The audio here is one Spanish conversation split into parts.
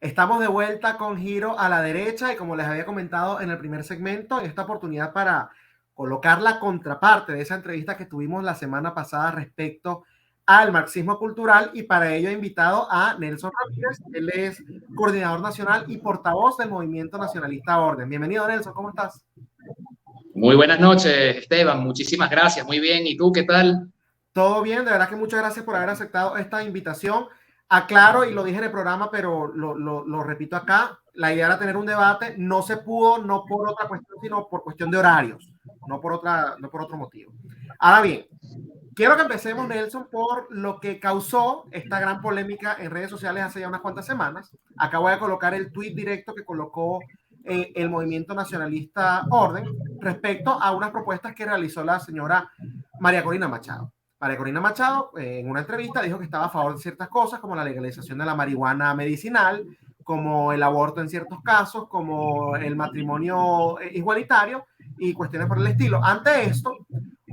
Estamos de vuelta con Giro a la Derecha y como les había comentado en el primer segmento, esta oportunidad para colocar la contraparte de esa entrevista que tuvimos la semana pasada respecto al marxismo cultural, y para ello he invitado a Nelson Ramírez. Él es coordinador nacional y portavoz del Movimiento Nacionalista Orden. Bienvenido, Nelson, ¿cómo estás? Muy buenas noches, Esteban. Muchísimas gracias. Muy bien. ¿Y tú qué tal? Todo bien, de verdad que muchas gracias por haber aceptado esta invitación. Aclaro, y lo dije en el programa, pero lo repito acá, la idea era tener un debate, no se pudo, no por otra cuestión, sino por cuestión de horarios, no por otro motivo. Ahora bien, quiero que empecemos, Nelson, por lo que causó esta gran polémica en redes sociales hace ya unas cuantas semanas. Acá voy a colocar el tuit directo que colocó el Movimiento Nacionalista Orden respecto a unas propuestas que realizó la señora María Corina Machado. María Corina Machado, en una entrevista, dijo que estaba a favor de ciertas cosas, como la legalización de la marihuana medicinal, como el aborto en ciertos casos, como el matrimonio igualitario y cuestiones por el estilo. Ante esto,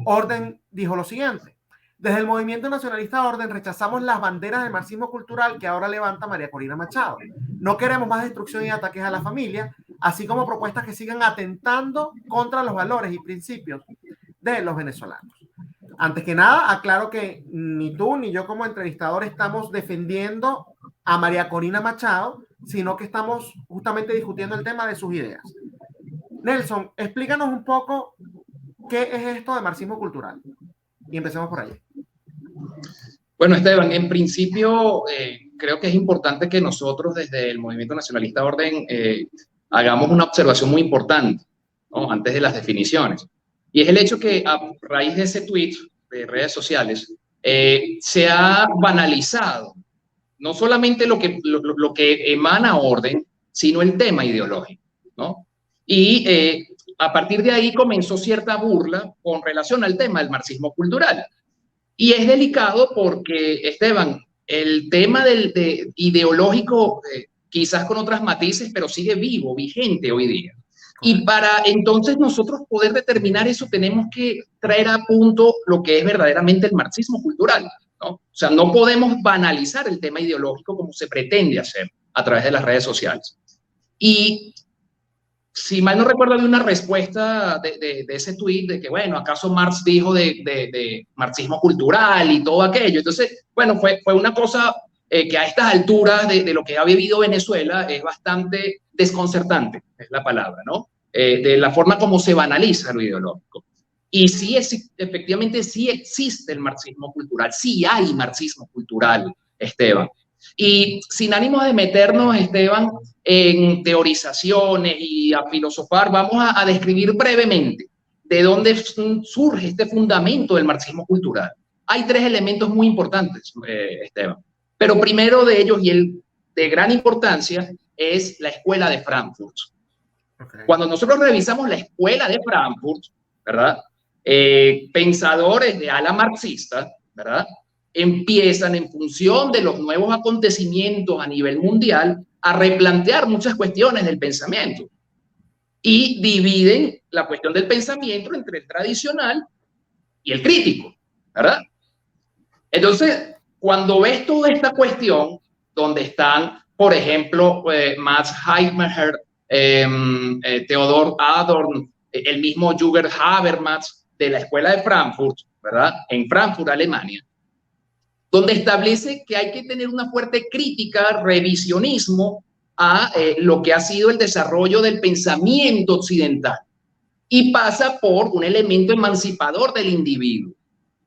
Orden dijo lo siguiente: desde el Movimiento Nacionalista Orden rechazamos las banderas del marxismo cultural que ahora levanta María Corina Machado. No queremos más destrucción y ataques a la familia, así como propuestas que sigan atentando contra los valores y principios de los venezolanos. Antes que nada, aclaro que ni tú ni yo como entrevistador estamos defendiendo a María Corina Machado, sino que estamos justamente discutiendo el tema de sus ideas. Nelson, explícanos un poco qué es esto de marxismo cultural. Y empecemos por ahí. Bueno, Esteban, en principio creo que es importante que nosotros desde el Movimiento Nacionalista Orden hagamos una observación muy importante, ¿no? Antes de las definiciones. Y es el hecho que a raíz de ese tweet de redes sociales se ha banalizado no solamente lo que emana Orden, sino el tema ideológico, ¿no? Y a partir de ahí comenzó cierta burla con relación al tema del marxismo cultural. Y es delicado porque, Esteban, el tema ideológico, quizás con otras matices, pero sigue vivo, vigente hoy día. Y para entonces nosotros poder determinar eso, tenemos que traer a punto lo que es verdaderamente el marxismo cultural, ¿no? O sea, no podemos banalizar el tema ideológico como se pretende hacer a través de las redes sociales. Y si mal no recuerdo, había una respuesta de ese tuit de que, bueno, ¿acaso Marx dijo de marxismo cultural y todo aquello? Entonces, bueno, fue una cosa que a estas alturas de lo que ha vivido Venezuela es bastante desconcertante, es la palabra, ¿no? De la forma como se banaliza lo ideológico. Y sí, efectivamente, sí existe el marxismo cultural, sí hay marxismo cultural, Esteban. Y sin ánimo de meternos, Esteban, en teorizaciones y a filosofar, vamos a describir brevemente de dónde surge este fundamento del marxismo cultural. Hay tres elementos muy importantes, Esteban. Pero primero de ellos, y el de gran importancia, es la Escuela de Frankfurt. Okay. Cuando nosotros revisamos la Escuela de Frankfurt, ¿verdad? Pensadores de ala marxista, ¿verdad? Empiezan en función de los nuevos acontecimientos a nivel mundial a replantear muchas cuestiones del pensamiento y dividen la cuestión del pensamiento entre el tradicional y el crítico, ¿verdad? Entonces, cuando ves toda esta cuestión, donde están, por ejemplo, Max Heidegger, Theodor Adorno, el mismo Jürgen Habermas de la Escuela de Frankfurt, ¿verdad? En Frankfurt, Alemania, donde establece que hay que tener una fuerte crítica, revisionismo a lo que ha sido el desarrollo del pensamiento occidental. Y pasa por un elemento emancipador del individuo,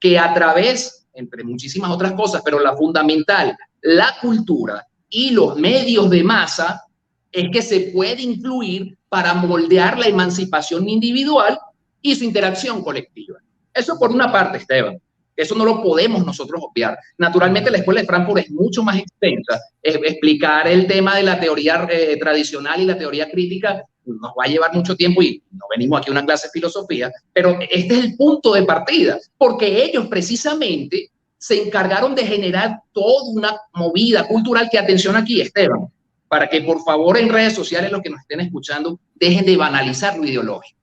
que a través, entre muchísimas otras cosas, pero la fundamental, la cultura y los medios de masa, es que se puede incluir para moldear la emancipación individual y su interacción colectiva. Eso por una parte, Esteban. Eso no lo podemos nosotros obviar. Naturalmente, la Escuela de Frankfurt es mucho más extensa. Explicar el tema de la teoría tradicional y la teoría crítica nos va a llevar mucho tiempo y no venimos aquí a una clase de filosofía, pero este es el punto de partida, porque ellos precisamente se encargaron de generar toda una movida cultural que, atención aquí, Esteban, para que por favor en redes sociales los que nos estén escuchando dejen de banalizar lo ideológico.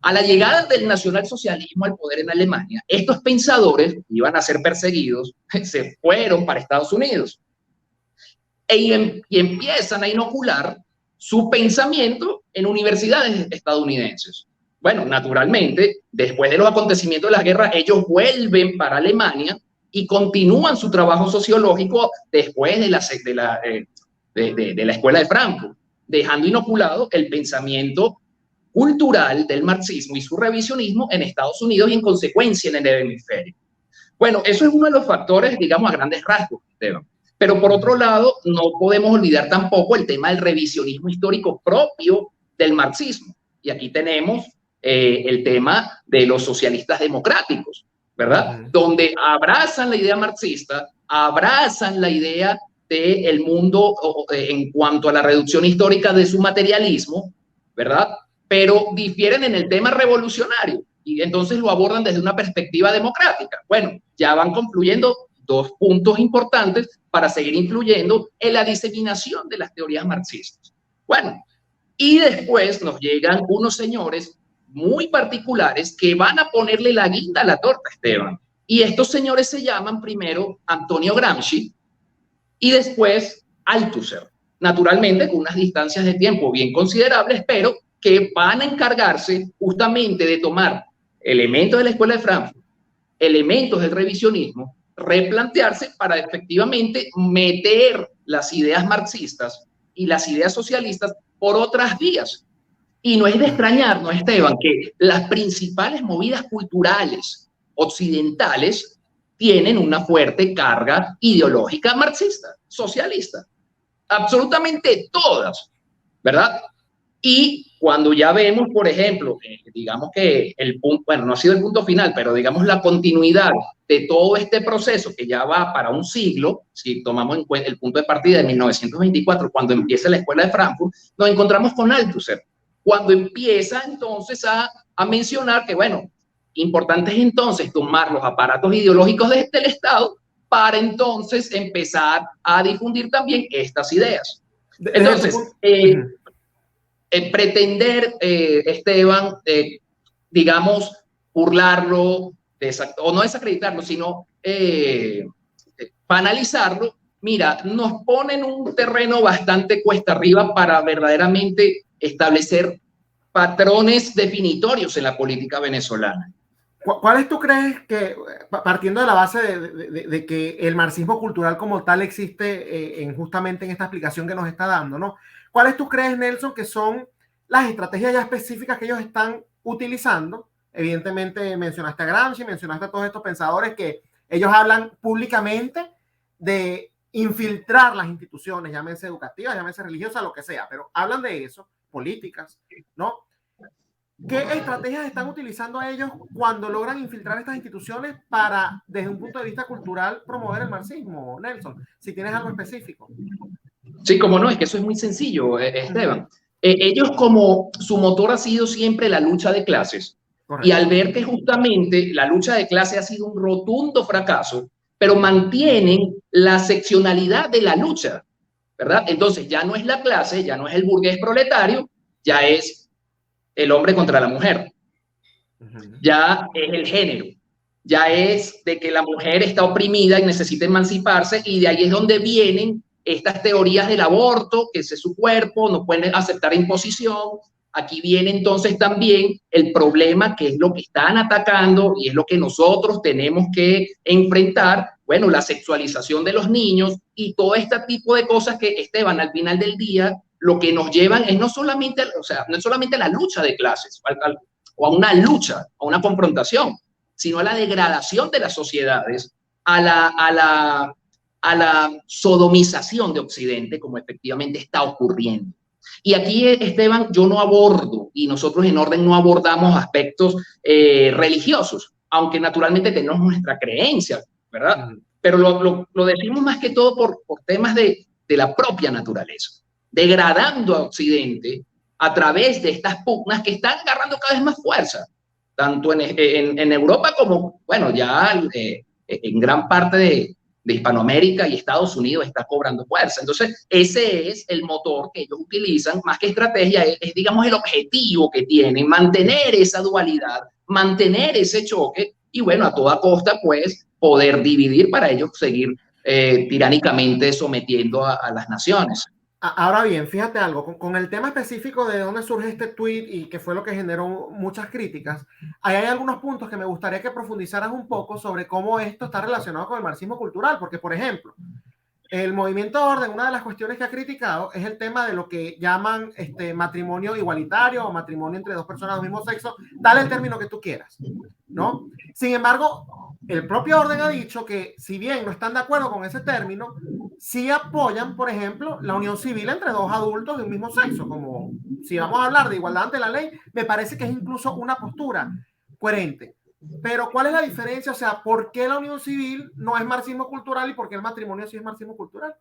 A la llegada del nacionalsocialismo al poder en Alemania, estos pensadores iban a ser perseguidos, se fueron para Estados Unidos. y empiezan a inocular su pensamiento en universidades estadounidenses. Bueno, naturalmente, después de los acontecimientos de la guerra, ellos vuelven para Alemania y continúan su trabajo sociológico después de la escuela de Frankfurt, dejando inoculado el pensamiento cultural del marxismo y su revisionismo en Estados Unidos y en consecuencia en el hemisferio. Bueno, eso es uno de los factores, digamos, a grandes rasgos, Esteban. Pero por otro lado, no podemos olvidar tampoco el tema del revisionismo histórico propio del marxismo. Y aquí tenemos el tema de los socialistas democráticos, ¿verdad? Donde abrazan la idea marxista, abrazan la idea del mundo en cuanto a la reducción histórica de su materialismo, ¿verdad? Pero difieren en el tema revolucionario y entonces lo abordan desde una perspectiva democrática. Bueno, ya van confluyendo dos puntos importantes para seguir influyendo en la diseminación de las teorías marxistas. Bueno, y después nos llegan unos señores muy particulares que van a ponerle la guinda a la torta, Esteban. Y estos señores se llaman primero Antonio Gramsci y después Althusser. Naturalmente con unas distancias de tiempo bien considerables, pero que van a encargarse justamente de tomar elementos de la Escuela de Frankfurt, elementos del revisionismo, replantearse para efectivamente meter las ideas marxistas y las ideas socialistas por otras vías. Y no es de extrañarnos, Esteban, que las principales movidas culturales occidentales tienen una fuerte carga ideológica marxista, socialista. Absolutamente todas, ¿verdad? Y cuando ya vemos, por ejemplo, digamos que el punto, bueno, no ha sido el punto final, pero digamos la continuidad de todo este proceso que ya va para un siglo, si tomamos en cuenta el punto de partida de 1924, cuando empieza la Escuela de Frankfurt, nos encontramos con Althusser, cuando empieza entonces a mencionar que, bueno, importante es entonces tomar los aparatos ideológicos del Estado para entonces empezar a difundir también estas ideas. Entonces, pretender, Esteban, digamos, burlarlo, o no desacreditarlo, sino banalizarlo, mira, nos pone en un terreno bastante cuesta arriba para verdaderamente establecer patrones definitorios en la política venezolana. ¿Cuáles tú crees que, partiendo de la base de que el marxismo cultural como tal existe justamente en esta explicación que nos está dando, ¿no? ¿Cuáles tú crees, Nelson, que son las estrategias ya específicas que ellos están utilizando? Evidentemente mencionaste a Gramsci, mencionaste a todos estos pensadores que ellos hablan públicamente de infiltrar las instituciones, llámense educativas, llámense religiosas, lo que sea, pero hablan de eso, políticas, ¿no? ¿Qué estrategias están utilizando ellos cuando logran infiltrar estas instituciones para, desde un punto de vista cultural, promover el marxismo, Nelson? Si tienes algo específico. Sí, como no, es que eso es muy sencillo, Esteban. Ellos, como su motor ha sido siempre la lucha de clases, correcto, y al ver que justamente la lucha de clases ha sido un rotundo fracaso, pero mantienen la seccionalidad de la lucha, ¿verdad? Entonces ya no es la clase, ya no es el burgués proletario, ya es el hombre contra la mujer, ya es el género, ya es de que la mujer está oprimida y necesita emanciparse, y de ahí es donde vienen estas teorías del aborto, que ese es su cuerpo, no pueden aceptar imposición. Aquí viene entonces también el problema, que es lo que están atacando y es lo que nosotros tenemos que enfrentar, bueno, la sexualización de los niños y todo este tipo de cosas que, Esteban, al final del día, lo que nos llevan es no solamente, o sea, no es solamente la lucha de clases o a una lucha, a una confrontación, sino a la degradación de las sociedades, a la sodomización de Occidente, como efectivamente está ocurriendo. Y aquí, Esteban, yo no abordo, y nosotros en Orden no abordamos aspectos religiosos, aunque naturalmente tenemos nuestra creencia, ¿verdad? Pero lo decimos más que todo por temas de la propia naturaleza, degradando a Occidente a través de estas pugnas que están agarrando cada vez más fuerza, tanto en Europa como, bueno, ya en gran parte de Hispanoamérica y Estados Unidos está cobrando fuerza. Entonces, ese es el motor que ellos utilizan, más que estrategia, es digamos, el objetivo que tienen, mantener esa dualidad, mantener ese choque y, bueno, a toda costa, pues, poder dividir para ellos seguir tiránicamente sometiendo a las naciones. Ahora bien, fíjate algo, con el tema específico de dónde surge este tweet y que fue lo que generó muchas críticas, ahí hay algunos puntos que me gustaría que profundizaras un poco sobre cómo esto está relacionado con el marxismo cultural, porque por ejemplo, el movimiento Orden, una de las cuestiones que ha criticado es el tema de lo que llaman matrimonio igualitario o matrimonio entre dos personas del mismo sexo, dale el término que tú quieras, ¿no? Sin embargo, el propio Orden ha dicho que si bien no están de acuerdo con ese término, sí apoyan, por ejemplo, la unión civil entre dos adultos de un mismo sexo, como si vamos a hablar de igualdad ante la ley, me parece que es incluso una postura coherente. Pero ¿cuál es la diferencia? O sea, ¿por qué la unión civil no es marxismo cultural y por qué el matrimonio sí es marxismo cultural?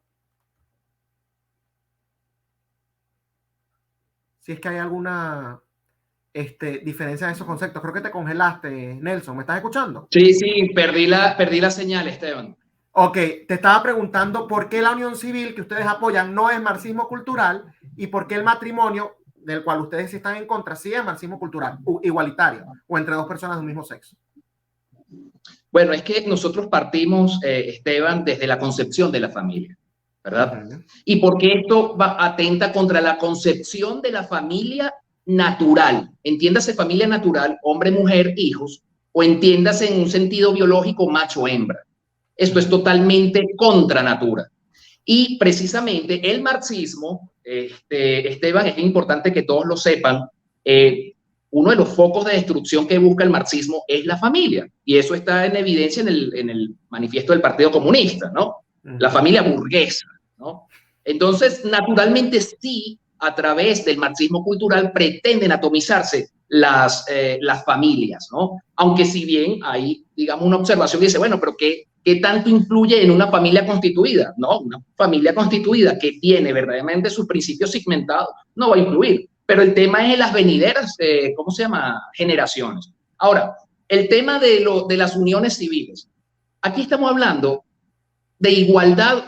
Si es que hay alguna diferencia en esos conceptos. Creo que te congelaste, Nelson. ¿Me estás escuchando? Sí, perdí la señal, Esteban. Ok, te estaba preguntando por qué la unión civil que ustedes apoyan no es marxismo cultural y por qué el matrimonio, del cual ustedes sí están en contra, sí es marxismo cultural, igualitario, o entre dos personas del mismo sexo. Bueno, es que nosotros partimos, Esteban, desde la concepción de la familia, ¿verdad? Y porque esto atenta contra la concepción de la familia natural. Entiéndase familia natural, hombre, mujer, hijos, o entiéndase en un sentido biológico macho-hembra. Esto es totalmente contra natura. Y precisamente el marxismo, Esteban, es importante que todos lo sepan, uno de los focos de destrucción que busca el marxismo es la familia. Y eso está en evidencia en el manifiesto del Partido Comunista, ¿no? La familia burguesa, ¿no? Entonces, naturalmente sí, a través del marxismo cultural pretenden atomizarse las familias, ¿no? Aunque si bien hay, digamos, una observación que dice, bueno, pero ¿qué tanto influye en una familia constituida? No, una familia constituida que tiene verdaderamente sus principios segmentados no va a influir. Pero el tema es en las venideras, ¿cómo se llama? Generaciones. Ahora, el tema de las uniones civiles. Aquí estamos hablando de igualdad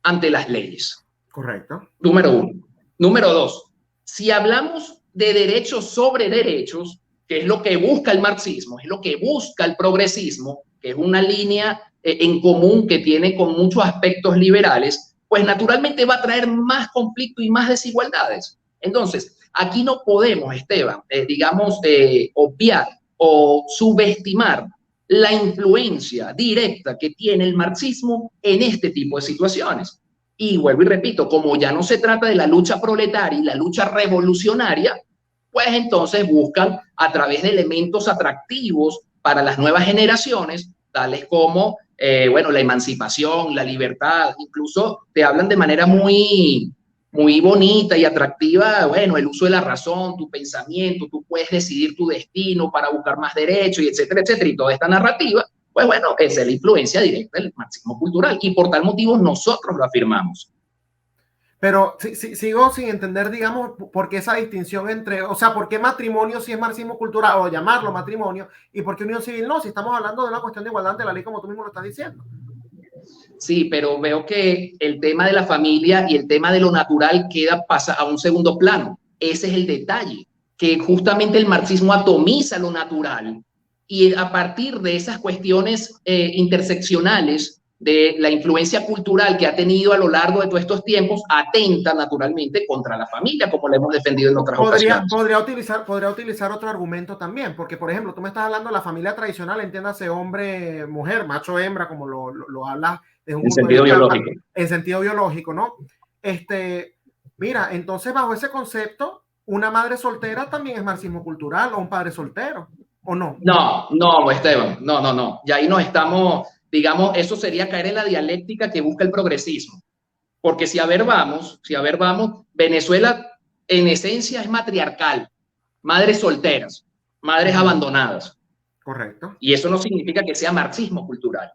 ante las leyes. Correcto. Número uno. Número dos, si hablamos de derechos sobre derechos, que es lo que busca el marxismo, es lo que busca el progresismo, que es una línea en común que tiene con muchos aspectos liberales, pues naturalmente va a traer más conflicto y más desigualdades. Entonces, aquí no podemos, Esteban, obviar o subestimar la influencia directa que tiene el marxismo en este tipo de situaciones. Y vuelvo y repito, como ya no se trata de la lucha proletaria y la lucha revolucionaria, pues entonces buscan a través de elementos atractivos para las nuevas generaciones, tales como, la emancipación, la libertad, incluso te hablan de manera muy, muy bonita y atractiva, bueno, el uso de la razón, tu pensamiento, tú puedes decidir tu destino para buscar más derechos, y etcétera, etcétera, y toda esta narrativa, pues bueno, esa es la influencia directa del marxismo cultural, y por tal motivo nosotros lo afirmamos. Pero sigo sin entender, digamos, por qué esa distinción entre, o sea, por qué matrimonio sí es marxismo cultural, o llamarlo matrimonio, y por qué unión civil no, si estamos hablando de una cuestión de igualdad ante la ley, como tú mismo lo estás diciendo. Sí, pero veo que el tema de la familia y el tema de lo natural pasa a un segundo plano. Ese es el detalle, que justamente el marxismo atomiza lo natural y a partir de esas cuestiones interseccionales de la influencia cultural que ha tenido a lo largo de todos estos tiempos, atenta naturalmente contra la familia, como lo hemos defendido en otras ocasiones. Podría utilizar otro argumento también, porque por ejemplo, tú me estás hablando de la familia tradicional, entiéndase hombre, mujer, macho, hembra, como lo hablas desde un en sentido biológico. En sentido biológico, ¿no? Mira, entonces bajo ese concepto, una madre soltera también es marxismo cultural, o un padre soltero, ¿o no? No, Esteban, no. Ya ahí nos estamos, digamos, eso sería caer en la dialéctica que busca el progresismo. Porque si a ver vamos, Venezuela en esencia es matriarcal, madres solteras, madres abandonadas. Correcto. Y eso no significa que sea marxismo cultural.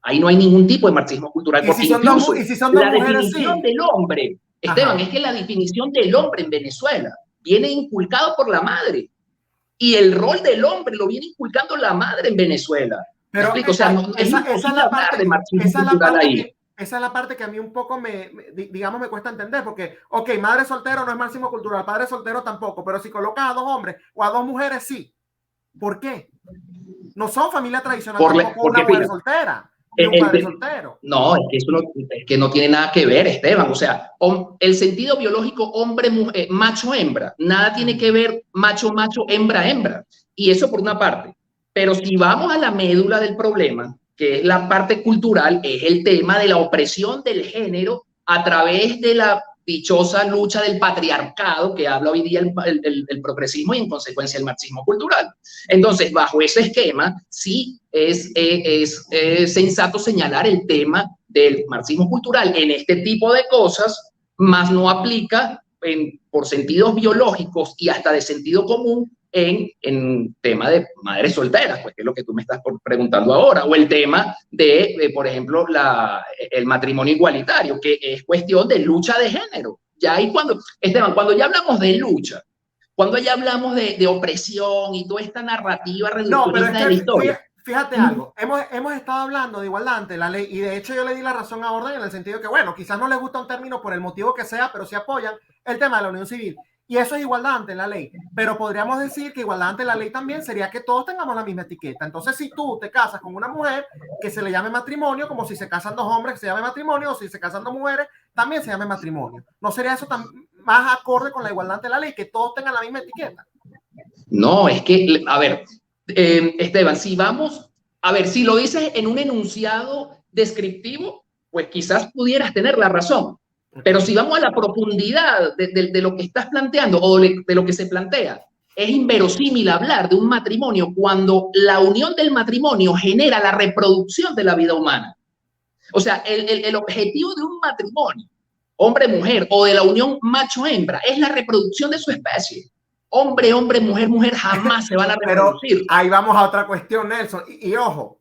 Ahí no hay ningún tipo de marxismo cultural, porque incluso la definición del hombre, Esteban, es que la definición del hombre en Venezuela viene inculcado por la madre. Y el rol del hombre lo viene inculcando la madre en Venezuela. Pero o sea, esa es la parte que a mí un poco me cuesta entender, porque, ok, madre soltero no es marxismo cultural, padre soltero tampoco, pero si colocas a dos hombres o a dos mujeres, sí. ¿Por qué? No son familia tradicional tampoco una mujer soltera. de un padre soltero. No, es que no tiene nada que ver, Esteban. O sea, el sentido biológico hombre-mujer, macho-hembra, nada tiene que ver macho-macho, hembra-hembra. Y eso por una parte. Pero si vamos a la médula del problema, que es la parte cultural, es el tema de la opresión del género a través de la dichosa lucha del patriarcado que habla hoy día el progresismo y en consecuencia el marxismo cultural. Entonces, bajo ese esquema, sí es sensato señalar el tema del marxismo cultural en este tipo de cosas, más no aplica por sentidos biológicos y hasta de sentido común en tema de madres solteras, pues que es lo que tú me estás preguntando ahora, o el tema por ejemplo, el matrimonio igualitario, que es cuestión de lucha de género. Ya ahí Esteban, cuando ya hablamos de lucha, cuando ya hablamos de opresión y toda esta narrativa reduccionista de la historia. Fíjate algo, hemos estado hablando de igualdad ante la ley y de hecho yo le di la razón a Orden en el sentido de que, bueno, quizás no les gusta un término por el motivo que sea, pero sí apoyan el tema de la unión civil. Y eso es igualdad ante la ley. Pero podríamos decir que igualdad ante la ley también sería que todos tengamos la misma etiqueta. Entonces, si tú te casas con una mujer, que se le llame matrimonio, como si se casan dos hombres, que se llame matrimonio, o si se casan dos mujeres, también se llame matrimonio. ¿No sería eso más acorde con la igualdad ante la ley, que todos tengan la misma etiqueta? No, es que, a ver, Esteban, si lo dices en un enunciado descriptivo, pues quizás pudieras tener la razón. Pero si vamos a la profundidad de lo que estás planteando o de lo que se plantea, es inverosímil hablar de un matrimonio cuando la unión del matrimonio genera la reproducción de la vida humana. O sea, el objetivo de un matrimonio, hombre-mujer, o de la unión macho-hembra, es la reproducción de su especie. Hombre, hombre, mujer, mujer, jamás se van a reproducir. Pero ahí vamos a otra cuestión, Nelson. Y ojo,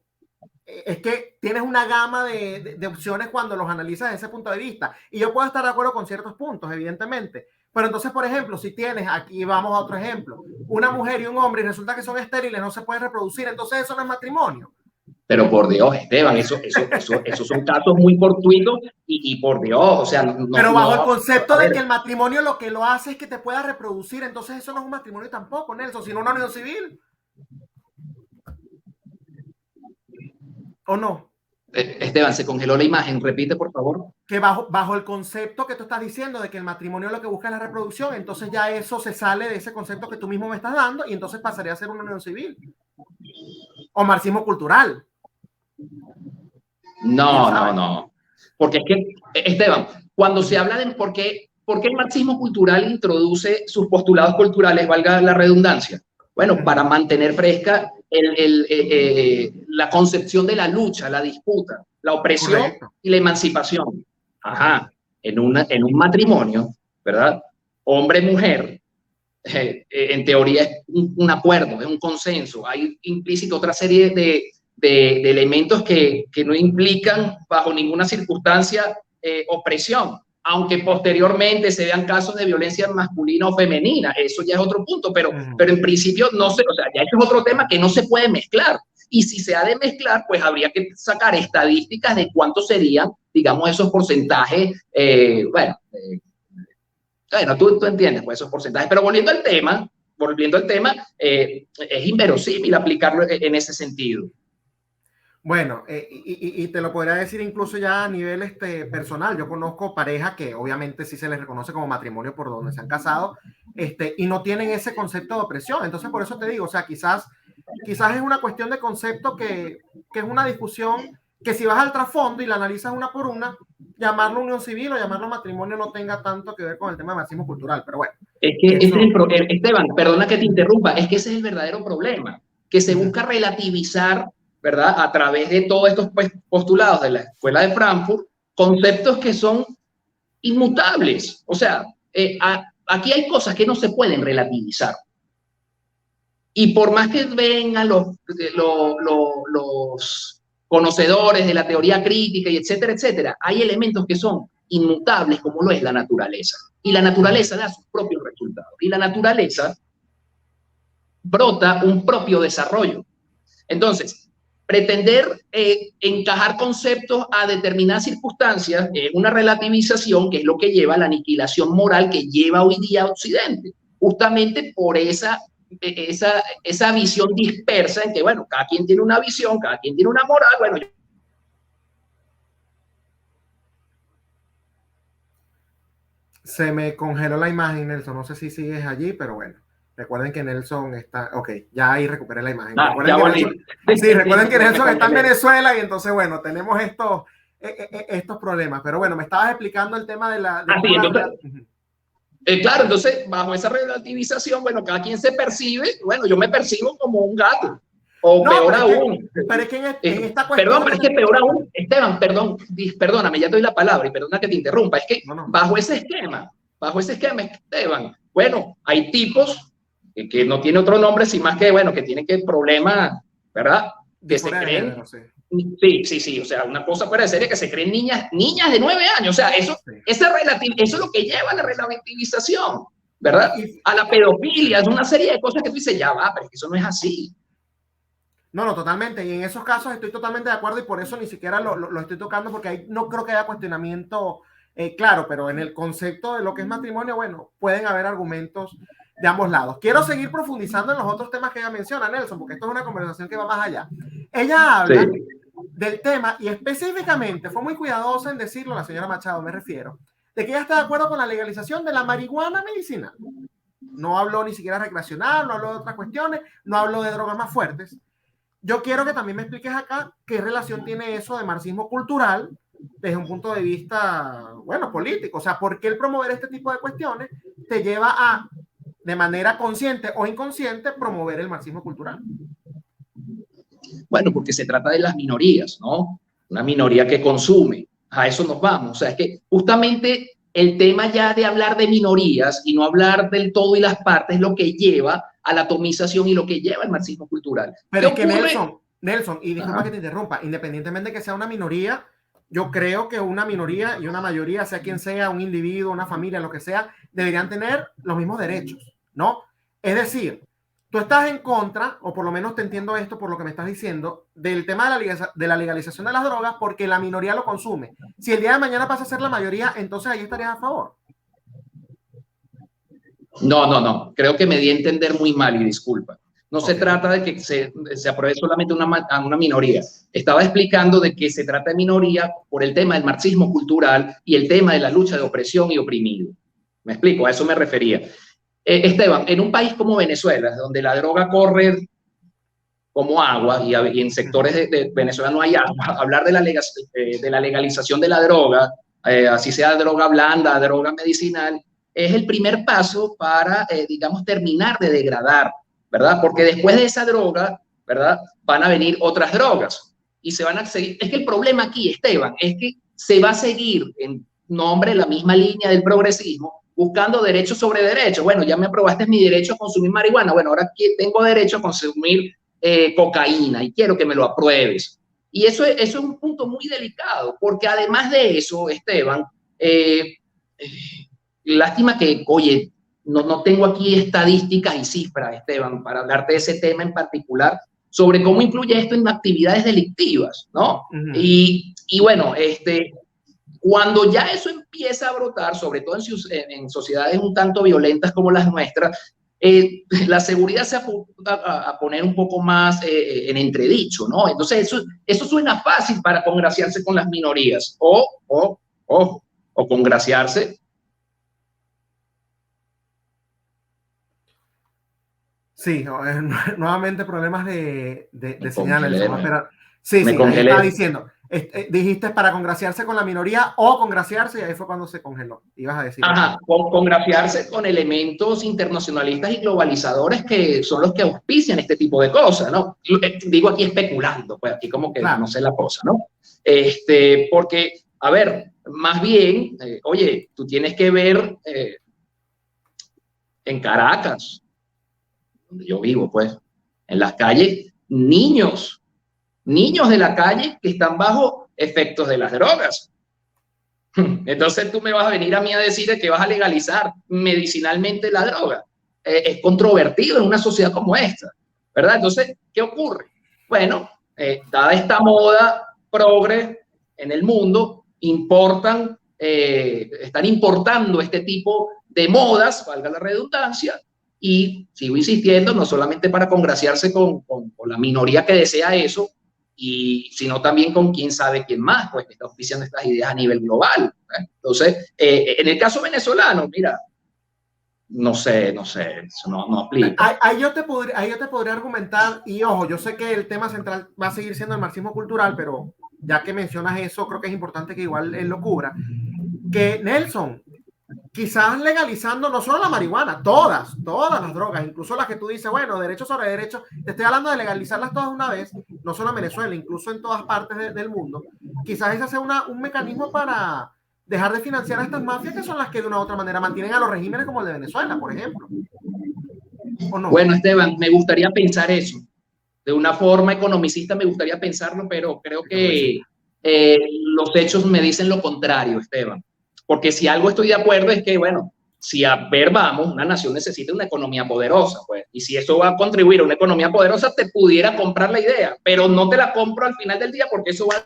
es que tienes una gama de opciones cuando los analizas desde ese punto de vista. Y yo puedo estar de acuerdo con ciertos puntos, evidentemente. Pero entonces, por ejemplo, si tienes, aquí vamos a otro ejemplo, una mujer y un hombre y resulta que son estériles, no se pueden reproducir, entonces eso no es matrimonio. Pero por Dios, Esteban, esos son casos muy fortuitos y por Dios, o sea... Pero bajo el concepto de que el matrimonio lo que lo hace es que te puedas reproducir, entonces eso no es un matrimonio tampoco, Nelson, sino una unión civil. ¿O no? Esteban, se congeló la imagen. Repite, por favor. Que bajo el concepto que tú estás diciendo de que el matrimonio lo que busca es la reproducción, entonces ya eso se sale de ese concepto que tú mismo me estás dando y entonces pasaría a ser una unión civil. O marxismo cultural. No. Porque es que, Esteban, cuando se habla de por qué el marxismo cultural introduce sus postulados culturales, valga la redundancia, bueno, para mantener fresca la concepción de la lucha, la disputa, la opresión. Correcto. Y la emancipación. Ajá, en un matrimonio, ¿verdad? Hombre-mujer, en teoría es un acuerdo, es un consenso. Hay implícito otra serie de elementos que no implican bajo ninguna circunstancia opresión, aunque posteriormente se vean casos de violencia masculina o femenina, eso ya es otro punto, pero en principio no se, o sea, ya eso es otro tema que no se puede mezclar. Y si se ha de mezclar, pues habría que sacar estadísticas de cuántos serían, digamos, esos porcentajes, bueno, tú entiendes, pues, esos porcentajes. Pero volviendo al tema, es inverosímil aplicarlo en ese sentido. Bueno, y te lo podría decir incluso ya a nivel personal. Yo conozco parejas que obviamente sí se les reconoce como matrimonio por donde se han casado, y no tienen ese concepto de opresión. Entonces, por eso te digo, o sea, quizás es una cuestión de concepto que es una discusión que si vas al trasfondo y la analizas una por una, llamarlo unión civil o llamarlo matrimonio no tenga tanto que ver con el tema de marxismo cultural, pero bueno. Es que Esteban, perdona que te interrumpa, es que ese es el verdadero problema, que se busca relativizar, ¿verdad? A través de todos estos postulados de la Escuela de Frankfurt, conceptos que son inmutables. O sea, aquí hay cosas que no se pueden relativizar. Y por más que vengan los conocedores de la teoría crítica y etcétera, etcétera, hay elementos que son inmutables como lo es la naturaleza. Y la naturaleza da sus propios resultados. Y la naturaleza brota un propio desarrollo. Entonces, pretender encajar conceptos a determinadas circunstancias es una relativización que es lo que lleva a la aniquilación moral que lleva hoy día a Occidente, justamente por esa visión dispersa en que, bueno, cada quien tiene una visión, cada quien tiene una moral, bueno, Se me congeló la imagen, Nelson. No sé si sigues allí, pero bueno. Recuerden que Nelson está... Ok, ya ahí recuperé la imagen. Recuerden que Nelson, sí, recuerden que Nelson está en Venezuela y entonces, bueno, tenemos estos problemas. Pero bueno, me estabas explicando el tema de la... Sí, entonces, claro, entonces, bajo esa relativización, bueno, cada quien se percibe, bueno, yo me percibo como un gato. O no, peor aún. Pero es que en esta cuestión... Perdón, pero es que peor aún, Esteban, perdóname, ya te doy la palabra y perdona que te interrumpa. Es que bajo ese esquema, Esteban, bueno, hay tipos que no tiene otro nombre, sin más que, bueno, que tienen que problemas, ¿verdad? Que se creen. Sí, o sea, una cosa fuera de serie, que se creen niñas de 9 años. O sea, eso es lo que lleva a la relativización, ¿verdad? A la pedofilia, es una serie de cosas que tú dices, ya va, pero es que eso no es así. No, totalmente. Y en esos casos estoy totalmente de acuerdo y por eso ni siquiera lo estoy tocando, porque ahí no creo que haya cuestionamiento claro, pero en el concepto de lo que es matrimonio, bueno, pueden haber argumentos de ambos lados. Quiero seguir profundizando en los otros temas que ella menciona, Nelson, porque esto es una conversación que va más allá. Ella habla del tema y específicamente fue muy cuidadosa en decirlo, la señora Machado me refiero, de que ella está de acuerdo con la legalización de la marihuana medicinal. No habló ni siquiera recreacional, no habló de otras cuestiones, no habló de drogas más fuertes. Yo quiero que también me expliques acá qué relación tiene eso de marxismo cultural desde un punto de vista, bueno, político. O sea, ¿por qué el promover este tipo de cuestiones te lleva a, de manera consciente o inconsciente, promover el marxismo cultural? Bueno, porque se trata de las minorías, ¿no? Una minoría que consume. A eso nos vamos. O sea, es que justamente el tema ya de hablar de minorías y no hablar del todo y las partes es lo que lleva a la atomización y lo que lleva al marxismo cultural. Pero es que Nelson, y disculpa que te interrumpa, independientemente de que sea una minoría, yo creo que una minoría y una mayoría, sea quien sea, un individuo, una familia, lo que sea, deberían tener los mismos derechos, ¿no? Es decir, tú estás en contra, o por lo menos te entiendo esto por lo que me estás diciendo, del tema de la legalización de las drogas porque la minoría lo consume. Si el día de mañana pasa a ser la mayoría, entonces ahí estarías a favor. No. Creo que me di a entender muy mal y disculpa. No se trata de que se apruebe solamente a una minoría. Estaba explicando de que se trata de minoría por el tema del marxismo cultural y el tema de la lucha de opresión y oprimido. ¿Me explico? A eso me refería. Esteban, en un país como Venezuela, donde la droga corre como agua y en sectores de Venezuela no hay agua, hablar de la legalización de la droga, así sea droga blanda, droga medicinal, es el primer paso para, digamos, terminar de degradar, ¿verdad? Porque después de esa droga, ¿verdad? Van a venir otras drogas y se van a seguir. Es que el problema aquí, Esteban, es que se va a seguir en nombre de la misma línea del progresismo, buscando derechos sobre derechos. Bueno, ya me aprobaste mi derecho a consumir marihuana, bueno, ahora tengo derecho a consumir cocaína y quiero que me lo apruebes. Y eso es un punto muy delicado, porque además de eso, Esteban, lástima que, oye, no tengo aquí estadísticas y cifras, Esteban, para hablarte de ese tema en particular, sobre cómo influye esto en actividades delictivas, ¿no? Y bueno, cuando ya eso empieza a brotar, sobre todo en sociedades un tanto violentas como las nuestras, la seguridad se apunta a poner un poco más en entredicho, ¿no? Entonces, eso suena fácil para congraciarse con las minorías o congraciarse. Sí, nuevamente problemas de señal. Sí, me congelé. Estaba diciendo. Dijiste para congraciarse con la minoría o congraciarse y ahí fue cuando se congeló. Ibas a decir. Ajá, congraciarse con elementos internacionalistas y globalizadores que son los que auspician este tipo de cosas, ¿no? Digo aquí especulando, pues aquí como que no sé la cosa, ¿no? Porque, a ver, más bien, oye, tú tienes que ver en Caracas, donde yo vivo, pues, en las calles, niños de la calle que están bajo efectos de las drogas. Entonces tú me vas a venir a mí a decir que vas a legalizar medicinalmente la droga. Es controvertido en una sociedad como esta, ¿verdad? Entonces, ¿qué ocurre? Bueno, dada esta moda progre en el mundo, están importando este tipo de modas, valga la redundancia, y sigo insistiendo, no solamente para congraciarse con la minoría que desea eso, sino también con quién sabe quién más, pues que está auspiciando estas ideas a nivel global. Entonces, en el caso venezolano, mira, no sé, eso no aplica. Ahí yo te podría argumentar, y ojo, yo sé que el tema central va a seguir siendo el marxismo cultural, pero ya que mencionas eso, creo que es importante que igual él lo cubra, que Nelson, quizás legalizando no solo la marihuana, todas las drogas, incluso las que tú dices, bueno, derechos sobre derechos, te estoy hablando de legalizarlas todas una vez, no solo en Venezuela, incluso en todas partes del mundo, quizás ese sea un mecanismo para dejar de financiar a estas mafias que son las que de una u otra manera mantienen a los regímenes como el de Venezuela, por ejemplo. ¿O no? Bueno, Esteban, me gustaría pensar eso. De una forma economicista me gustaría pensarlo, pero creo que los hechos me dicen lo contrario, Esteban. Porque si algo estoy de acuerdo es que, bueno, si a ver vamos, una nación necesita una economía poderosa, pues, y si eso va a contribuir a una economía poderosa, te pudiera comprar la idea, pero no te la compro al final del día porque eso va...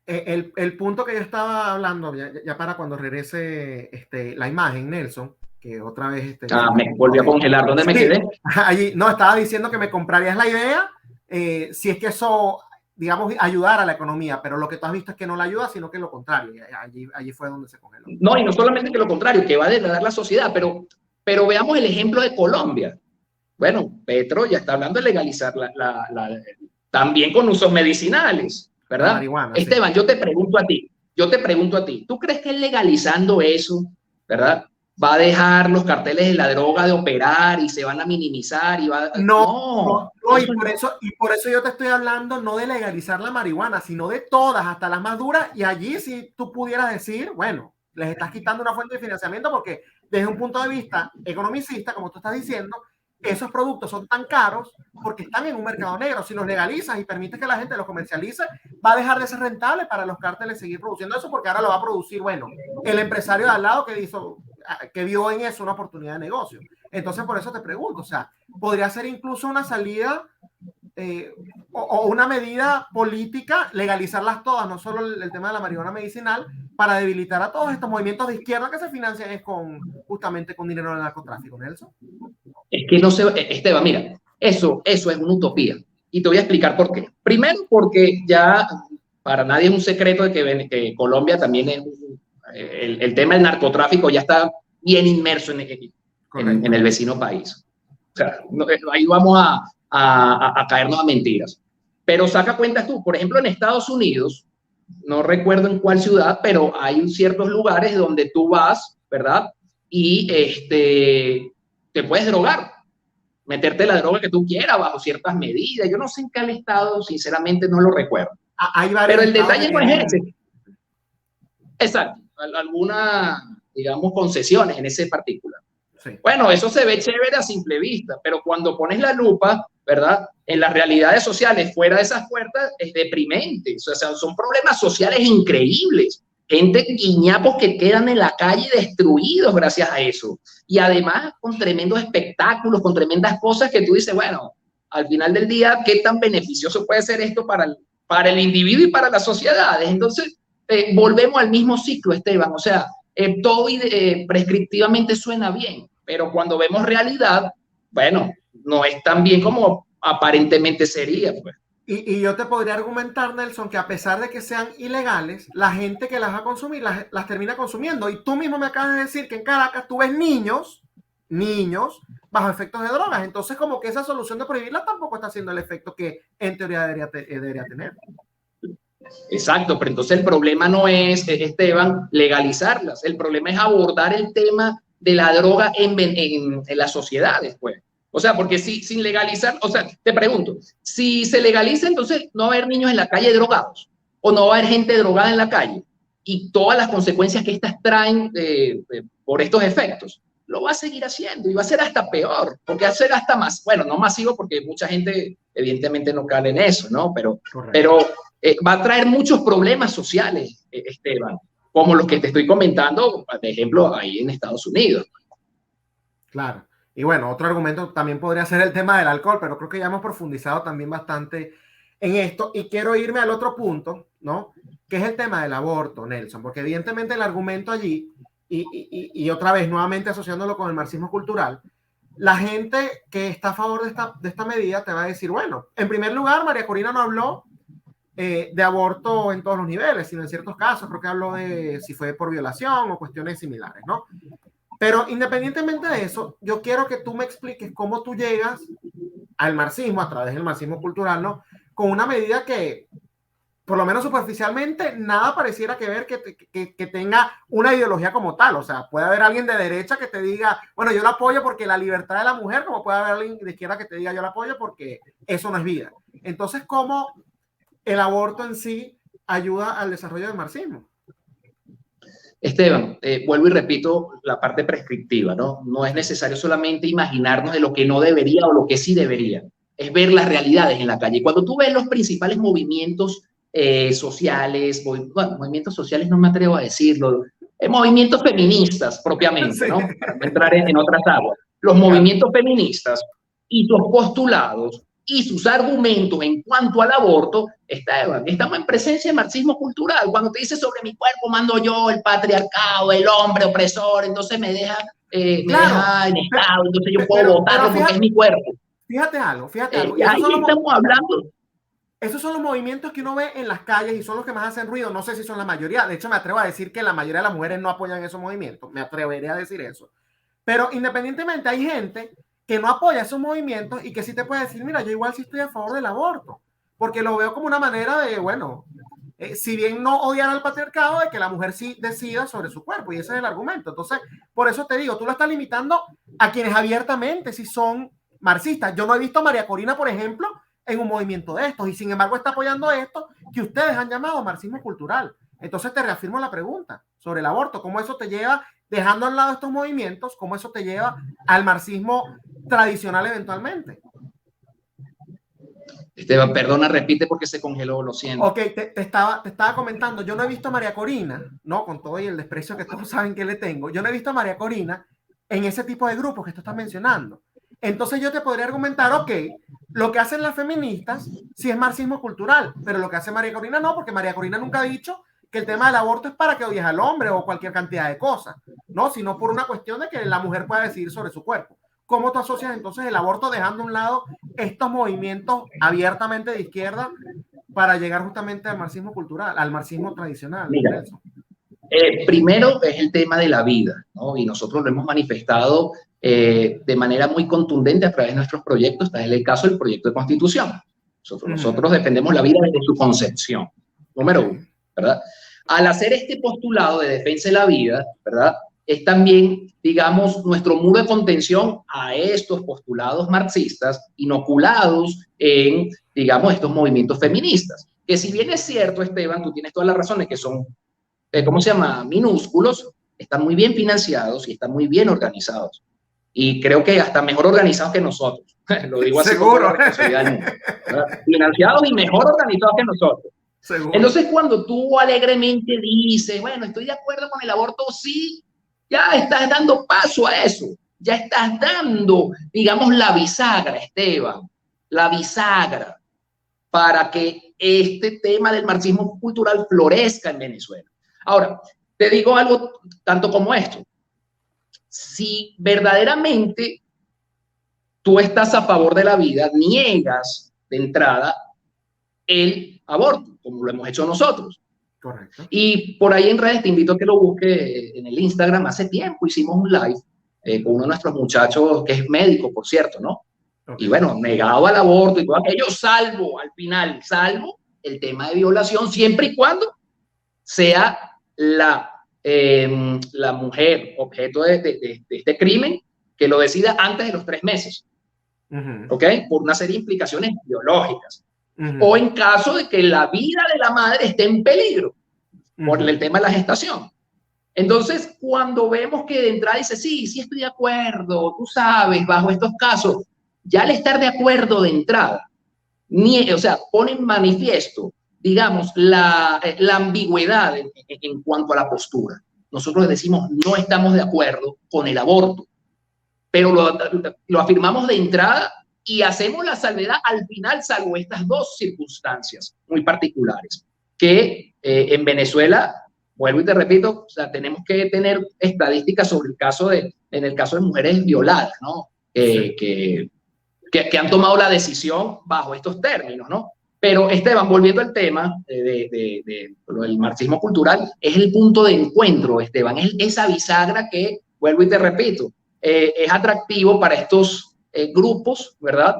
El punto que yo estaba hablando, ya para cuando regrese la imagen, Nelson, que otra vez... me volví a congelar, ¿dónde me quedé? Allí, no, estaba diciendo que me comprarías la idea, si es que eso, digamos, ayudara a la economía, pero lo que tú has visto es que no la ayuda, sino que lo contrario, allí fue donde se congeló. No, y no solamente que lo contrario, que va a degradar la sociedad, pero veamos el ejemplo de Colombia. Bueno, Petro ya está hablando de legalizar también con usos medicinales, ¿verdad? Marihuana, Esteban, sí. yo te pregunto a ti, ¿tú crees que legalizando eso, ¿verdad? ¿Va a dejar los carteles de la droga de operar y se van a minimizar? No, y por eso yo te estoy hablando no de legalizar la marihuana, sino de todas, hasta las más duras, y allí si tú pudieras decir, bueno, les estás quitando una fuente de financiamiento porque desde un punto de vista economicista, como tú estás diciendo, esos productos son tan caros porque están en un mercado negro. Si los legalizas y permites que la gente los comercialice, va a dejar de ser rentable para los cárteles seguir produciendo eso, porque ahora lo va a producir, bueno, el empresario de al lado que vio en eso una oportunidad de negocio. Entonces, por eso te pregunto, o sea, podría ser incluso una salida o una medida política, legalizarlas todas, no solo el tema de la marihuana medicinal, para debilitar a todos estos movimientos de izquierda que se financian justamente con dinero del narcotráfico, Nelson. Es que no se... Esteban, mira, eso es una utopía. Y te voy a explicar por qué. Primero, porque ya para nadie es un secreto de que Colombia también es... el tema del narcotráfico ya está bien inmerso en el vecino país. O sea, ahí vamos a caernos a mentiras. Pero saca cuentas tú, por ejemplo, en Estados Unidos, no recuerdo en cuál ciudad, pero hay ciertos lugares donde tú vas, ¿verdad? Y te puedes drogar, meterte la droga que tú quieras bajo ciertas medidas. Yo no sé en qué estado, sinceramente no lo recuerdo. Pero el detalle no es ese. Exacto, algunas, digamos, concesiones en ese particular. Sí. Bueno, eso se ve chévere a simple vista, pero cuando pones la lupa, ¿verdad? En las realidades sociales fuera de esas puertas es deprimente. O sea, son problemas sociales increíbles. Gente, guiñapos que quedan en la calle destruidos gracias a eso. Y además con tremendos espectáculos, con tremendas cosas que tú dices, bueno, al final del día, ¿qué tan beneficioso puede ser esto para el individuo y para las sociedades? Entonces, volvemos al mismo ciclo, Esteban. O sea, todo prescriptivamente suena bien, pero cuando vemos realidad, bueno, no es tan bien como aparentemente sería, pues. Y yo te podría argumentar, Nelson, que a pesar de que sean ilegales, la gente que las va a consumir las termina consumiendo. Y tú mismo me acabas de decir que en Caracas tú ves niños bajo efectos de drogas. Entonces, como que esa solución de prohibirlas tampoco está haciendo el efecto que en teoría debería tener. Exacto, pero entonces el problema no es, Esteban, legalizarlas. El problema es abordar el tema de la droga en las sociedades, pues. O sea, porque sin legalizar, o sea, te pregunto, si se legaliza, entonces no va a haber niños en la calle drogados o no va a haber gente drogada en la calle y todas las consecuencias que estas traen por estos efectos, lo va a seguir haciendo y va a ser hasta peor, porque va a ser hasta más, bueno, no masivo porque mucha gente evidentemente no cae en eso, ¿no? Pero va a traer muchos problemas sociales, Esteban, como los que te estoy comentando, por ejemplo, ahí en Estados Unidos. Claro. Y bueno, otro argumento también podría ser el tema del alcohol, pero creo que ya hemos profundizado también bastante en esto. Y quiero irme al otro punto, ¿no? Que es el tema del aborto, Nelson, porque evidentemente el argumento allí, y otra vez nuevamente asociándolo con el marxismo cultural, la gente que está a favor de esta medida te va a decir, bueno, en primer lugar, María Corina no habló de aborto en todos los niveles, sino en ciertos casos, creo que habló de si fue por violación o cuestiones similares, ¿no? Pero independientemente de eso, yo quiero que tú me expliques cómo tú llegas al marxismo, a través del marxismo cultural, ¿no? Con una medida que, por lo menos superficialmente, nada pareciera que ver que tenga una ideología como tal. O sea, puede haber alguien de derecha que te diga, bueno, yo la apoyo porque la libertad de la mujer, como puede haber alguien de izquierda que te diga, yo la apoyo porque eso no es vida. Entonces, ¿cómo el aborto en sí ayuda al desarrollo del marxismo? Esteban, vuelvo y repito la parte prescriptiva, ¿no? No es necesario solamente imaginarnos de lo que no debería o lo que sí debería, es ver las realidades en la calle. Cuando tú ves los principales movimientos sociales, bueno, movimientos sociales no me atrevo a decirlo, movimientos feministas propiamente, sí, ¿no? Para no entrar en otras aguas. Los movimientos feministas y sus postulados y sus argumentos en cuanto al aborto, estamos en presencia de marxismo cultural. Cuando te dice sobre mi cuerpo mando yo, el patriarcado, el hombre opresor, entonces me deja en estado, entonces yo puedo votarlo porque es mi cuerpo. Fíjate algo. Ahí estamos hablando. Esos son los movimientos que uno ve en las calles y son los que más hacen ruido. No sé si son la mayoría. De hecho, me atrevo a decir que la mayoría de las mujeres no apoyan esos movimientos. Me atrevería a decir eso. Pero independientemente, hay gente que no apoya esos movimientos y que sí te puede decir, mira, yo igual sí estoy a favor del aborto. Porque lo veo como una manera de, bueno, si bien no odiar al patriarcado, de que la mujer sí decida sobre su cuerpo. Y ese es el argumento. Entonces, por eso te digo, tú lo estás limitando a quienes abiertamente sí son marxistas. Yo no he visto a María Corina, por ejemplo, en un movimiento de estos, y sin embargo está apoyando esto que ustedes han llamado marxismo cultural. Entonces te reafirmo la pregunta sobre el aborto, cómo eso te lleva, dejando al lado estos movimientos, cómo eso te lleva al marxismo tradicional eventualmente. Esteban, perdona, repite porque se congeló, lo siento. Ok, te estaba comentando, yo no he visto a María Corina, ¿no? Con todo y el desprecio que todos saben que le tengo, yo no he visto a María Corina en ese tipo de grupos que tú estás mencionando. Entonces yo te podría argumentar, ok, lo que hacen las feministas sí es marxismo cultural, pero lo que hace María Corina no, porque María Corina nunca ha dicho que el tema del aborto es para que odies al hombre o cualquier cantidad de cosas, ¿no? Sino por una cuestión de que la mujer pueda decidir sobre su cuerpo. ¿Cómo tú asocias entonces el aborto dejando a un lado estos movimientos abiertamente de izquierda para llegar justamente al marxismo cultural, al marxismo tradicional? Mira, primero es el tema de la vida, ¿no? Y nosotros lo hemos manifestado de manera muy contundente a través de nuestros proyectos. Está en el caso del proyecto de constitución. Nosotros defendemos la vida desde su concepción, número uno, ¿verdad? Al hacer este postulado de defensa de la vida, ¿verdad? Es también, digamos, nuestro muro de contención a estos postulados marxistas inoculados en, digamos, estos movimientos feministas. Que si bien es cierto, Esteban, tú tienes toda la razón de que son, ¿cómo se llama?, minúsculos, están muy bien financiados y están muy bien organizados. Y creo que hasta mejor organizados que nosotros. Lo digo así. Seguro. Financiados y mejor organizados que nosotros. Seguro. Entonces, cuando tú alegremente dices, bueno, estoy de acuerdo con el aborto, sí, ya estás dando paso a eso. Ya estás dando, digamos, la bisagra, Esteban, la bisagra para que este tema del marxismo cultural florezca en Venezuela. Ahora, te digo algo tanto como esto. Si verdaderamente tú estás a favor de la vida, niegas de entrada el aborto, como lo hemos hecho nosotros. Correcto. Y por ahí en redes te invito a que lo busques en el Instagram. Hace tiempo hicimos un live con uno de nuestros muchachos que es médico, por cierto, ¿no? Okay. Y bueno, negado al aborto y todo aquello, salvo el tema de violación, siempre y cuando sea la mujer objeto de este crimen que lo decida antes de los 3 meses. ¿Ok? Por una serie de implicaciones biológicas. O en caso de que la vida de la madre esté en peligro por el tema de la gestación. Entonces, cuando vemos que de entrada dice, sí estoy de acuerdo, tú sabes, bajo estos casos, ya al estar de acuerdo de entrada, o sea, pone en manifiesto, digamos, la ambigüedad en cuanto a la postura. Nosotros decimos, no estamos de acuerdo con el aborto, pero lo afirmamos de entrada y hacemos la salvedad al final, salvo estas 2 circunstancias muy particulares, que en Venezuela, vuelvo y te repito, o sea, tenemos que tener estadísticas sobre en el caso de mujeres violadas, ¿no? que han tomado la decisión bajo estos términos, ¿no? Pero Esteban, volviendo al tema del marxismo cultural, es el punto de encuentro, Esteban, es esa bisagra que, vuelvo y te repito, es atractivo para estos grupos, ¿verdad?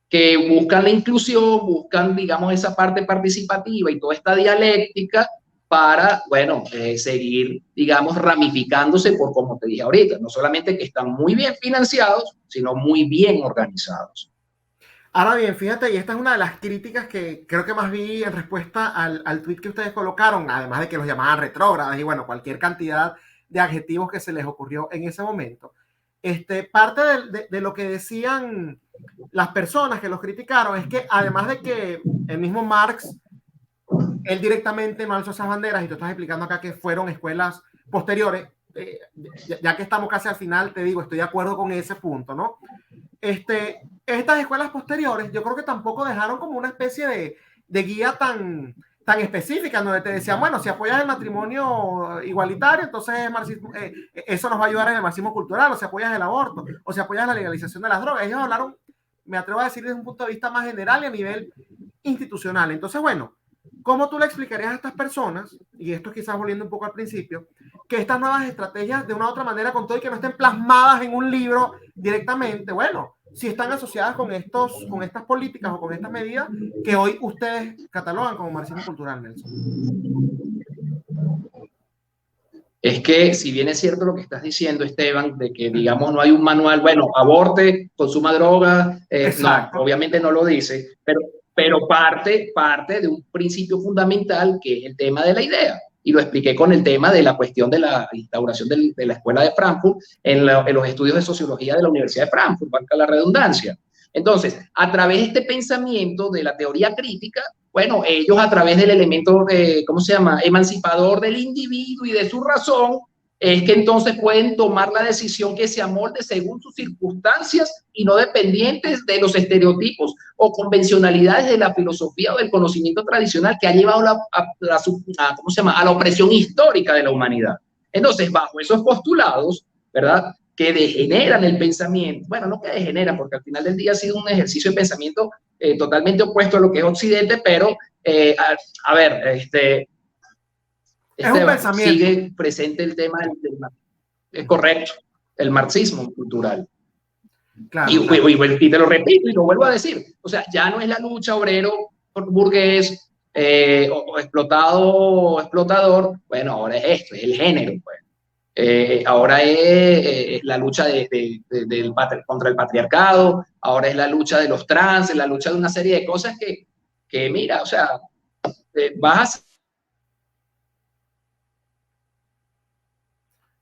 Que buscan la inclusión, buscan, digamos, esa parte participativa y toda esta dialéctica para, bueno, seguir, digamos, ramificándose por, como te dije ahorita, no solamente que están muy bien financiados, sino muy bien organizados. Ahora bien, fíjate, y esta es una de las críticas que creo que más vi en respuesta al tweet que ustedes colocaron, además de que los llamaban retrógradas y bueno, cualquier cantidad de adjetivos que se les ocurrió en ese momento. Parte de lo que decían las personas que los criticaron es que además de que el mismo Marx, él directamente no alzó esas banderas, y tú estás explicando acá que fueron escuelas posteriores, ya que estamos casi al final, te digo, estoy de acuerdo con ese punto, ¿no? Estas escuelas posteriores, yo creo que tampoco dejaron como una especie de guía tan específica, donde te decían, bueno, si apoyas el matrimonio igualitario, entonces marxismo, eso nos va a ayudar en el marxismo cultural, o si apoyas el aborto, o si apoyas la legalización de las drogas. Ellos hablaron, me atrevo a decir, desde un punto de vista más general y a nivel institucional. Entonces, bueno, ¿cómo tú le explicarías a estas personas, y esto quizás volviendo un poco al principio, que estas nuevas estrategias de una u otra manera, con todo y que no estén plasmadas en un libro directamente, bueno, si están asociadas con estas políticas o con estas medidas que hoy ustedes catalogan como marxismo cultural, Nelson? Es que, si bien es cierto lo que estás diciendo, Esteban, de que, digamos, no hay un manual, bueno, aborte, consuma droga, no, obviamente no lo dice, pero parte de un principio fundamental que es el tema de la idea. Y lo expliqué con el tema de la cuestión de la instauración de la Escuela de Frankfurt en los estudios de sociología de la Universidad de Frankfurt, valga la redundancia. Entonces, a través de este pensamiento de la teoría crítica, bueno, ellos a través del elemento de, ¿cómo se llama?, emancipador del individuo y de su razón, es que entonces pueden tomar la decisión que se amolde según sus circunstancias y no dependientes de los estereotipos o convencionalidades de la filosofía o del conocimiento tradicional que ha llevado ¿cómo se llama?, a la opresión histórica de la humanidad. Entonces, bajo esos postulados, ¿verdad?, que degeneran el pensamiento, bueno, no que degeneran, porque al final del día ha sido un ejercicio de pensamiento totalmente opuesto a lo que es Occidente, pero, a ver, es un pensamiento. Sigue presente el tema es correcto, el marxismo cultural. Claro, y te lo repito y lo vuelvo a decir, o sea, ya no es la lucha obrero burgués o explotado o explotador, bueno, ahora es esto, es el género, pues. Ahora es la lucha contra el patriarcado, ahora es la lucha de los trans, es la lucha de una serie de cosas que mira, o sea, vas a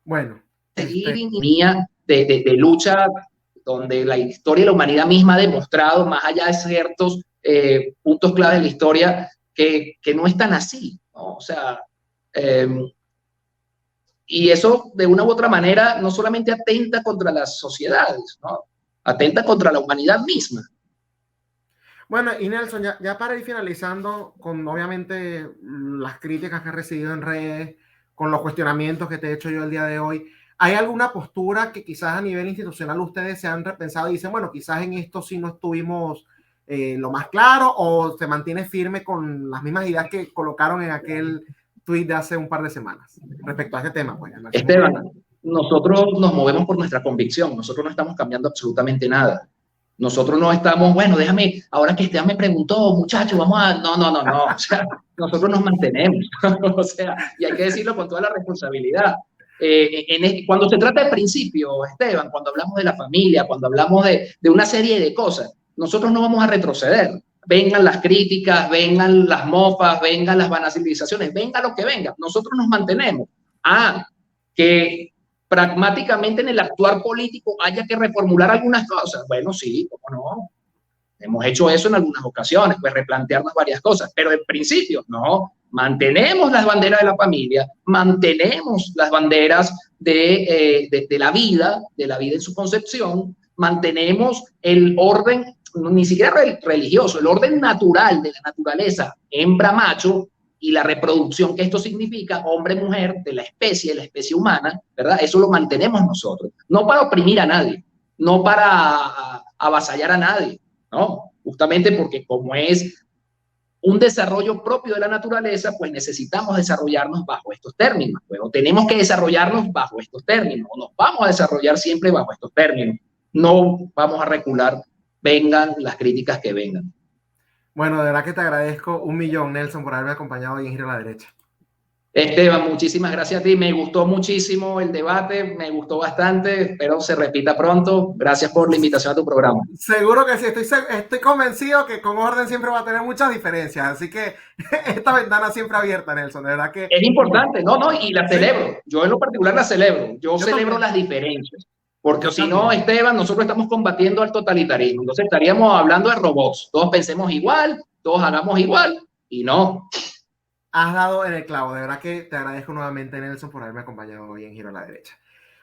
bueno, seguir en línea de lucha donde la historia de la humanidad misma ha demostrado, más allá de ciertos puntos clave de la historia, que no están así, ¿no? O sea, y eso de una u otra manera no solamente atenta contra las sociedades, ¿no?, atenta contra la humanidad misma. Bueno, y Nelson, ya para ir finalizando con obviamente las críticas que he recibido en redes, con los cuestionamientos que te he hecho yo el día de hoy, ¿hay alguna postura que quizás a nivel institucional ustedes se han repensado y dicen, bueno, quizás en esto sí no estuvimos lo más claro, o se mantiene firme con las mismas ideas que colocaron en aquel tweet de hace un par de semanas respecto a este tema? Pues, Esteban, nosotros nos movemos por nuestra convicción, nosotros no estamos cambiando absolutamente nada. Nosotros no estamos, bueno, déjame, ahora que Esteban me preguntó, muchachos, vamos a... No, o sea, nosotros nos mantenemos, o sea, y hay que decirlo con toda la responsabilidad. Cuando se trata de principios, Esteban, cuando hablamos de la familia, cuando hablamos de una serie de cosas, nosotros no vamos a retroceder. Vengan las críticas, vengan las mofas, vengan las banalizaciones, venga lo que venga, nosotros nos mantenemos. Que pragmáticamente en el actuar político haya que reformular algunas cosas. Bueno, sí, cómo no. Hemos hecho eso en algunas ocasiones, pues replantearnos varias cosas, pero en principio, no. Mantenemos las banderas de la familia, mantenemos las banderas de la vida en su concepción, mantenemos el orden, ni siquiera religioso, el orden natural de la naturaleza, hembra-macho, y la reproducción que esto significa, hombre-mujer, de la especie humana, ¿verdad? Eso lo mantenemos nosotros, no para oprimir a nadie, no para avasallar a nadie, ¿no? Justamente porque como es un desarrollo propio de la naturaleza, pues necesitamos desarrollarnos bajo estos términos. Bueno, tenemos que desarrollarnos bajo estos términos, o nos vamos a desarrollar siempre bajo estos términos. No vamos a recular, vengan las críticas que vengan. Bueno, de verdad que te agradezco 1.000.000, Nelson, por haberme acompañado hoy en Giro a la Derecha. Esteban, muchísimas gracias a ti. Me gustó muchísimo el debate, me gustó bastante. Espero se repita pronto. Gracias por la invitación a tu programa. Seguro que sí, estoy convencido que con orden siempre va a tener muchas diferencias. Así que esta ventana siempre abierta, Nelson. De verdad que es importante, no, y la celebro. Yo en lo particular la celebro. Yo celebro también las diferencias. Porque si no, Esteban, nosotros estamos combatiendo al totalitarismo. Entonces estaríamos hablando de robots. Todos pensemos igual, todos hagamos igual, y no. Has dado en el clavo. De verdad que te agradezco nuevamente, Nelson, por haberme acompañado hoy en Giro a la Derecha.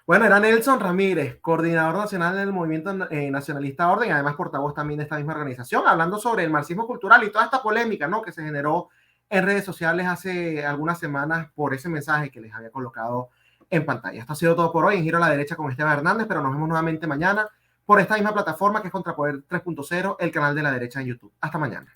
Bueno, era Nelson Ramírez, coordinador nacional del Movimiento Nacionalista Orden, y además portavoz también de esta misma organización, hablando sobre el marxismo cultural y toda esta polémica, ¿no?, que se generó en redes sociales hace algunas semanas por ese mensaje que les había colocado en pantalla. Esto ha sido todo por hoy en Giro a la Derecha con Esteban Hernández, pero nos vemos nuevamente mañana por esta misma plataforma que es Contrapoder 3.0, el canal de la derecha en YouTube. Hasta mañana.